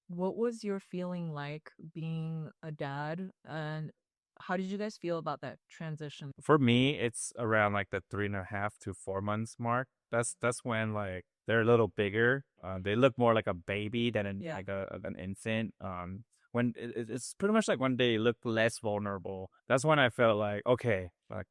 what was your feeling like being a dad, and how did you guys feel about that transition? For me, it's around like the 3.5 to 4 months mark. That's when like they're a little bigger. They look more like a baby than Yeah. like an infant. When it's pretty much like when they look less vulnerable. That's when I felt like okay, like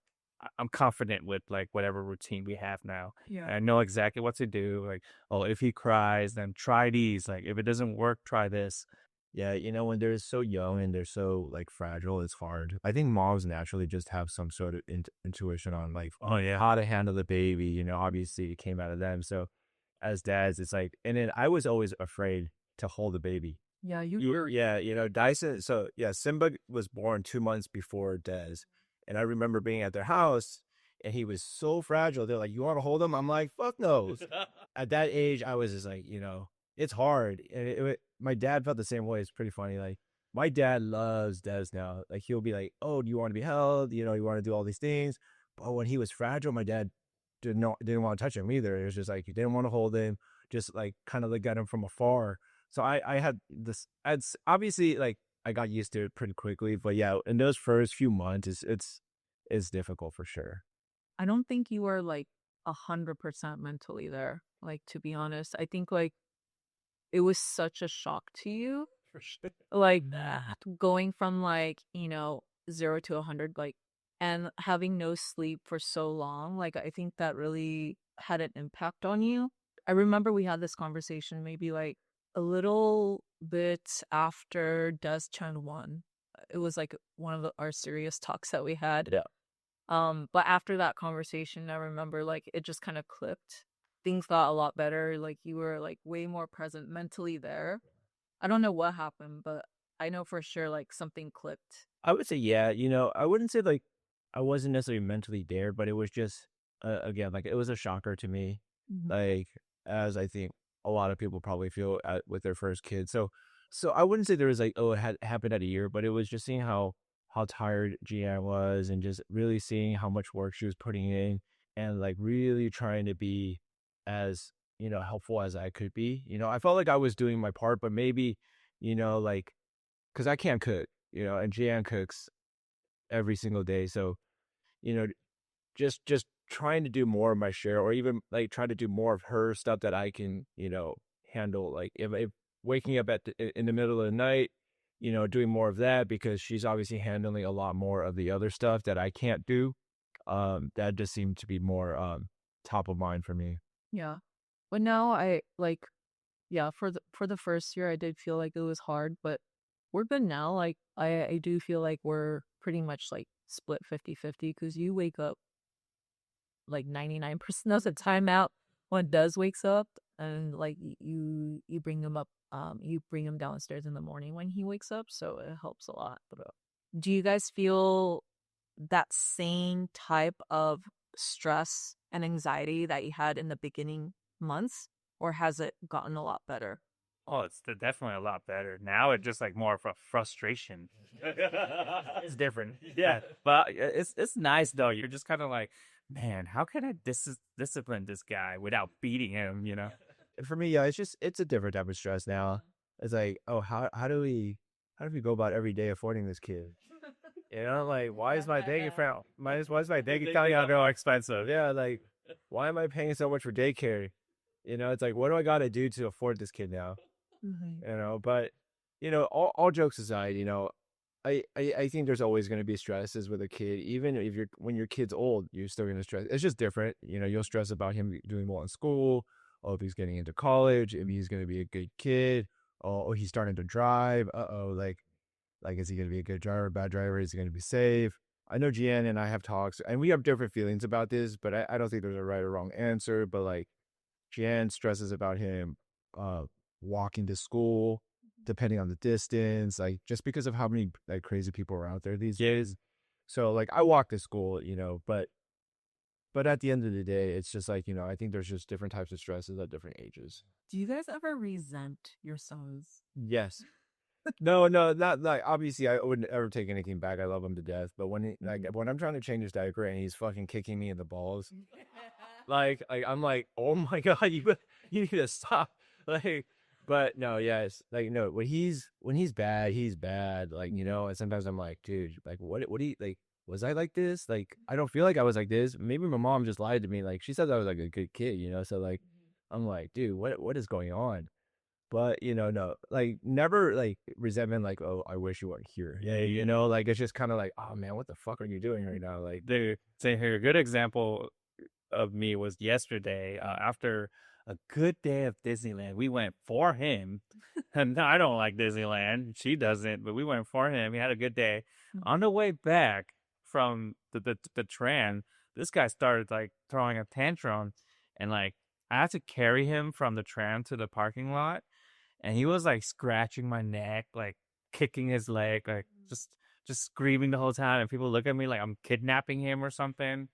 I'm confident with like whatever routine we have now. Yeah. And I know exactly what to do. Like, oh, if he cries, then try these. Like, if it doesn't work, try this. Yeah, when they're so young and they're so like fragile, it's hard. I think moms naturally just have some sort of intuition on like Oh yeah. how to handle the baby. Obviously it came out of them. So as dads, it's like, and then I was always afraid to hold the baby. Yeah, Yeah, Dyson. So yeah, Simba was born 2 months before Des, and I remember being at their house, and he was so fragile. They're like, "You want to hold him?" I'm like, "Fuck no." At that age, I was just like, it's hard. And my dad felt the same way. It's pretty funny. Like my dad loves Des now. Like he'll be like, "Oh, do you want to be held? You want to do all these things." But when he was fragile, my dad didn't want to touch him either. It was just like he didn't want to hold him, just like kind of look at him from afar. So I had this. Obviously like I got used to it pretty quickly, but yeah, in those first few months, it's difficult for sure. I don't think you were like 100% mentally there. Like, to be honest, I think like it was such a shock to you, For sure. like that going from like 0 to 100, like, and having no sleep for so long. Like, I think that really had an impact on you. I remember we had this conversation maybe like a little bit after Des Chen won. It was like one of our serious talks that we had. Yeah. But after that conversation, I remember like it just kind of clipped. Things got a lot better. Like you were like way more present mentally there. I don't know what happened, but I know for sure like something clicked. I would say, yeah, I wouldn't say like I wasn't necessarily mentally there, but it was just, again, like it was a shocker to me, Mhm. like as I think a lot of people probably feel with their first kid. So I wouldn't say there was like, oh, it had happened at a year, but it was just seeing how tired Gian was and just really seeing how much work she was putting in and like really trying to be as, helpful as I could be. I felt like I was doing my part, but maybe, like, because I can't cook, and Gian cooks every single day. So, you know, just trying to do more of my share or even like trying to do more of her stuff that I can, handle. Like if waking up in the middle of the night, doing more of that because she's obviously handling a lot more of the other stuff that I can't do. That just seemed to be more top of mind for me. Yeah. But now I like, yeah, for the first year I did feel like it was hard, but we're good now. Like I do feel like we're pretty much like split 50-50 because you wake up like 99% of the time out when Does wakes up, and like you bring him up, you bring him downstairs in the morning when he wakes up, so it helps a lot. But do you guys feel that same type of stress and anxiety that you had in the beginning months, or has it gotten a lot better? Oh, it's definitely a lot better. Now it's just like more of a frustration. It's different. Yeah. But it's nice though. You're just kind of like, man, how can I discipline this guy without beating him? For me, yeah, it's a different type of stress now. It's like, oh, how do we go about every day affording this kid? Like why is my bank account why is my bank account got more expensive? Yeah, like why am I paying so much for daycare? It's like what do I got to do to afford this kid now? Mhm. But all jokes aside, I think there's always going to be stresses with a kid, even if when your kid's old, you're still going to stress. It's just different. You'll stress about him doing well in school, or if he's getting into college, if he's going to be a good kid, or he's starting to drive. Like is he going to be a good driver, bad driver? Is he going to be safe? I know Gian and I have talks, and we have different feelings about this, but I don't think there's a right or wrong answer. But like Gian stresses about him uh, walking to school, depending on the distance, like just because of how many like crazy people are out there these days. So like I walk to school, but at the end of the day, it's just like, I think there's just different types of stresses at different ages. Do you guys ever resent your sons? Yes. No, not like obviously I wouldn't ever take anything back. I love him to death. But when I'm trying to change his diaper and he's fucking kicking me in the balls, like I'm like, oh my god, you need to stop. Like But no, yeah, it's like no, when he's bad, he's bad. Like, you know, and sometimes I'm like, dude, like what do you like? Was I like this? Like, I don't feel like I was like this. Maybe my mom just lied to me. Like, she said I was like a good kid, you know. So like, I'm like, dude, what is going on? But you know, no, like never like resentment. Like, oh, I wish you weren't here. Yeah, you know, like it's just kind of like, oh man, what the fuck are you doing right now? Like, The say here, a good example of me was yesterday after a good day of Disneyland. We went for him, and I don't like Disneyland. She doesn't, but we went for him. We had a good day. On the way back from the tram, this guy started like throwing a tantrum, and like I had to carry him from the tram to the parking lot, and he was like scratching my neck, like kicking his leg, like just screaming the whole time. And people look at me like I'm kidnapping him or something.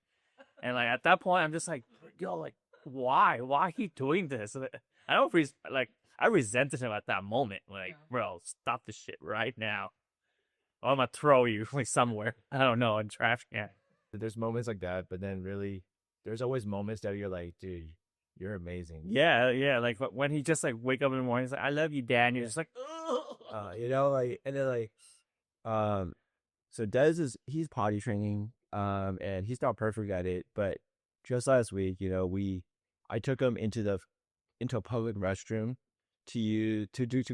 And like at that point, I'm just like, yo, like why? Why he doing this? I don't like I resented him at that moment. Like, bro, stop this shit right now. Or I'm gonna throw you like somewhere. I don't know, in trash can. there's moments like that, but then really, there's always moments that you're like, dude, you're amazing. Yeah, yeah. Like when he just like wake up in the morning, he's like, I love you, Dad. And you're just like, You know, like, and then like, um, so Dez he's potty training, and he's not perfect at it, but just last week, you know, I took him into a public restroom to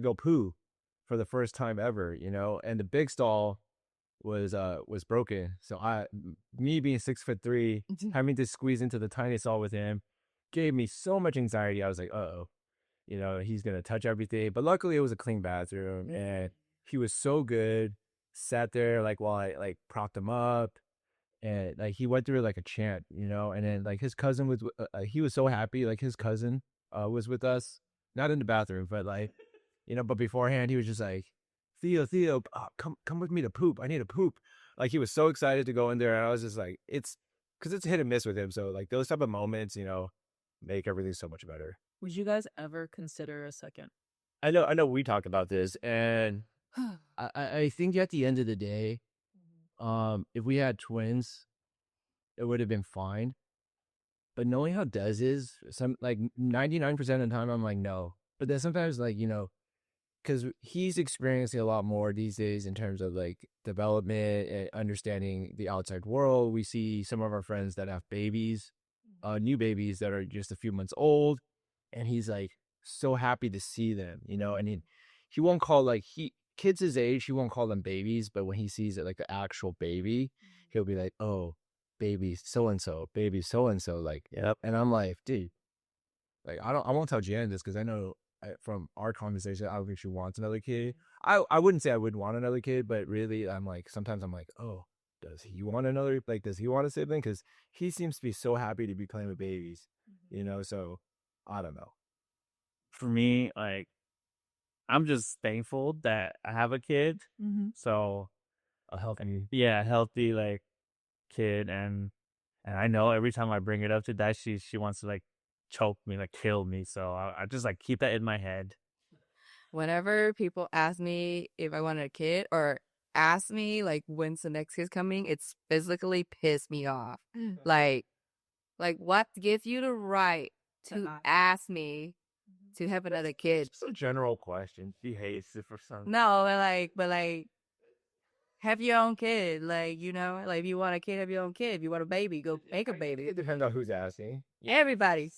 go poo for the first time ever, you know, and the big stall was broken. So me being 6'3", having to squeeze into the tiny stall with him gave me so much anxiety. I was like, uh-oh, you know, he's gonna touch everything. But luckily it was a clean bathroom and he was so good. Sat there like while I like propped him up and like he went through like a chant, you know, and then like his cousin was he was so happy, like his cousin was with us, not in the bathroom, but like, you know, but beforehand he was just like, Theo, come with me to poop. I need to poop. Like he was so excited to go in there, and I was just like, it's because it's hit and miss with him. So like those type of moments, you know, make everything so much better. Would you guys ever consider a second? I know we talked about this, and I think at the end of the day, if we had twins, it would have been fine. But knowing how Des is, some like 99% of the time, I'm like, no. But then sometimes, like, you know, because he's experiencing a lot more these days in terms of like development and understanding the outside world. We see some of our friends that have babies, new babies that are just a few months old, and he's like so happy to see them, you know. And he won't call like kids his age, he won't call them babies, but when he sees it like the actual baby, he'll be like, oh, baby so and so, like, yep. And I'm like, dude, like I won't tell Jan this because I know from our conversation, I don't think she wants another kid. I wouldn't say I would want another kid, but really, I'm like, sometimes I'm like, oh, does he want another? Like, does he want a sibling? Because he seems to be so happy to be playing with babies, you know. So I don't know. for me, like I'm just thankful that I have a kid. So A healthy. yeah, healthy like kid, and I know every time I bring it up to that, she wants to like choke me, like kill me. So I just like keep that in my head. Whenever people ask me if I wanted a kid or ask me like when's the next kid's coming, it's physically pissed me off. Like what gives you the right to ask me to have another kid? It's a general question. She hates it for some. No, but like have your own kid. Like, you know, like if you want a kid, have your own kid. If you want a baby, go make a baby. It depends on who's asking. Everybody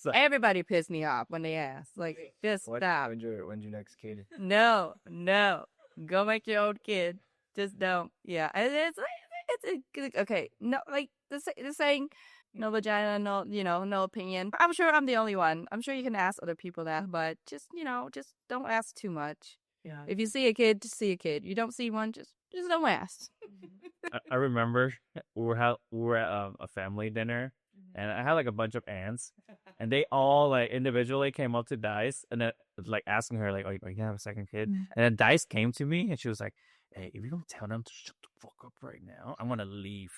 pissed me off when they ask. Like, just stop. When's your next kid? No, go make your own kid. Just don't. Yeah, and it's okay. No, like the saying, no vagina, no, you know, no opinion. I'm sure I'm the only one. I'm sure you can ask other people that, but just, you know, just don't ask too much. Yeah. If you see a kid, just see a kid. You don't see one, just don't ask. I remember we were at a family dinner, and I had like a bunch of aunts, and they all like individually came up to Dice and then like asking her like, "Are you gonna have a second kid?" And then Dice came to me and she was like, "Hey, if you don't tell them to shut the fuck up right now, I'm gonna leave."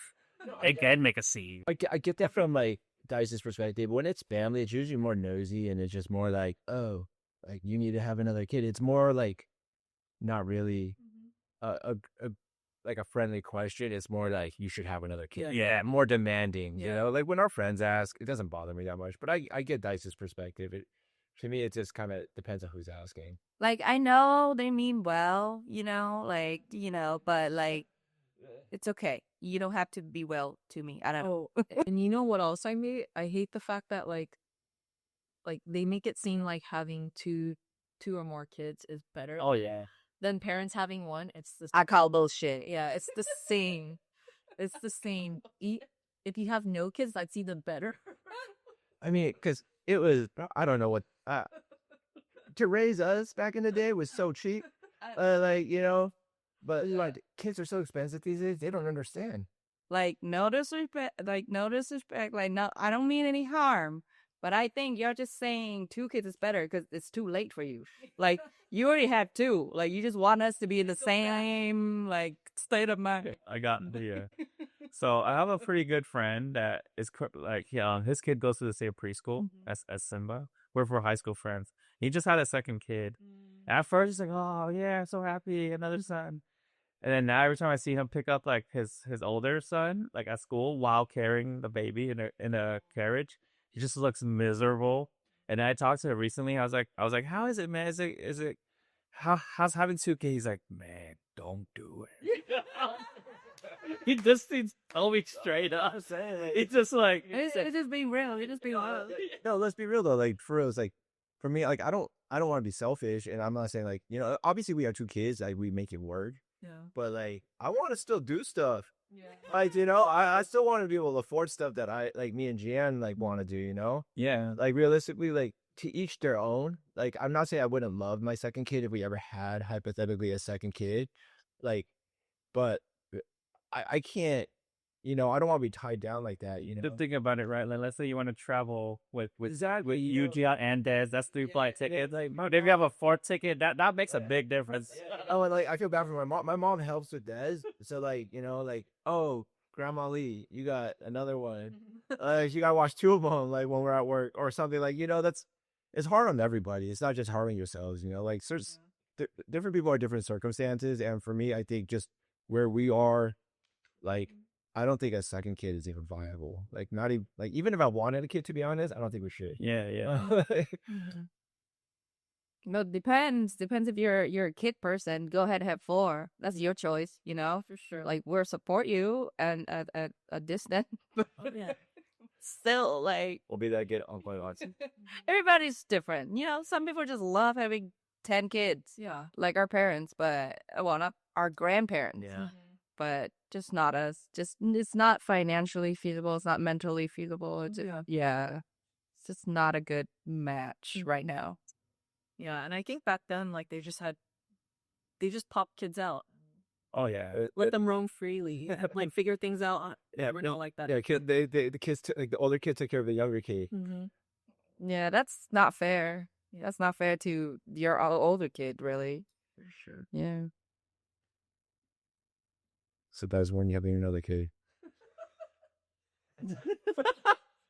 Again, make a scene. I get that from like Dice's perspective. When it's family, it's usually more nosy and it's just more like, oh, like you need to have another kid. It's more like not really a like a friendly question. It's more like you should have another kid. Yeah, more demanding. You know, like when our friends ask, it doesn't bother me that much. But I get Dice's perspective. To me, it just kind of depends on who's asking. Like, I know they mean well, but like, it's okay. You don't have to be well to me. I don't know. Oh, and you know what else I hate? I hate the fact that like they make it seem like having two or more kids is better Oh yeah. than parents having one. It's the I call bullshit. yeah, it's the same. It's the same. If you have no kids, that's even better. I mean, because it was, I don't know what, to raise us back in the day was so cheap. Like, but like kids are so expensive these days, they don't understand. Like, no disrespect. Like, no disrespect. Like, no, I don't mean any harm. But I think you're just saying 2 kids is better because it's too late for you. Like, you already have 2. Like, you just want us to be in the same, like, state of mind. I got the So I have a pretty good friend that is like, yeah, his kid goes to the same preschool as Simba. We're high school friends. He just had a second kid. At first, he's like, "Oh yeah, I'm so happy, another son." And then now every time I see him pick up like his older son, like at school, while carrying the baby in a carriage, he just looks miserable. And I talked to him recently. I was like, "How is it, man? Is it how's having 2 kids?" He's like, "Man, don't do it." He just needs tell me straight up. It's just like It's just being real. It's just being real. No, let's be real though. Like for real, it's like for me, like I don't want to be selfish, and I'm not saying like obviously we have 2 kids, like we make it work, Yeah. but like I want to still do stuff. Yeah. Like I still want to be able to afford stuff that I like. Me and Gian like want to do. yeah. Like realistically, like to each their own. Like I'm not saying I wouldn't love my second kid if we ever had hypothetically a second kid, like, but I can't. I don't want to be tied down like that. The thing about it, right? Like, let's say you want to travel with Exactly. you, Gia, and Des. That's 3 flight tickets. Like, bro, if you have a 4th ticket, that makes a big difference. Oh, and like I feel bad for my mom. My mom helps with Des, so like like oh, Grandma Lee, you got another one. You gotta watch 2 of them like when we're at work or something. Like that's it's hard on everybody. It's not just hard on yourselves. Like different people are different circumstances, and for me, I think just where we are, like I don't think a second kid is even viable. Like not even like even if I wanted a kid, to be honest, I don't think we should. Yeah, yeah. No, depends. Depends if you're a kid person. Go ahead and have 4. That's your choice, For sure. Like, we'll support you and at a distance. yeah. Still, like, We'll be that kid uncle and auntie. everybody's different. Some people just love having 10 kids, Yeah. like our parents, but well, not our grandparents. Yeah. But just not us. Just it's not financially feasible. It's not mentally feasible. It's Yeah. it's just not a good match right now. Yeah, and I think back then, like they just popped kids out, Oh yeah. let them roam freely, like figure things out. Yeah, We're not like that. Yeah, the kids like the older kid took care of the younger kid. Mm-hmm. Yeah, that's not fair. That's not fair to your older kid, really. For sure. Yeah. So that's when you have another kid.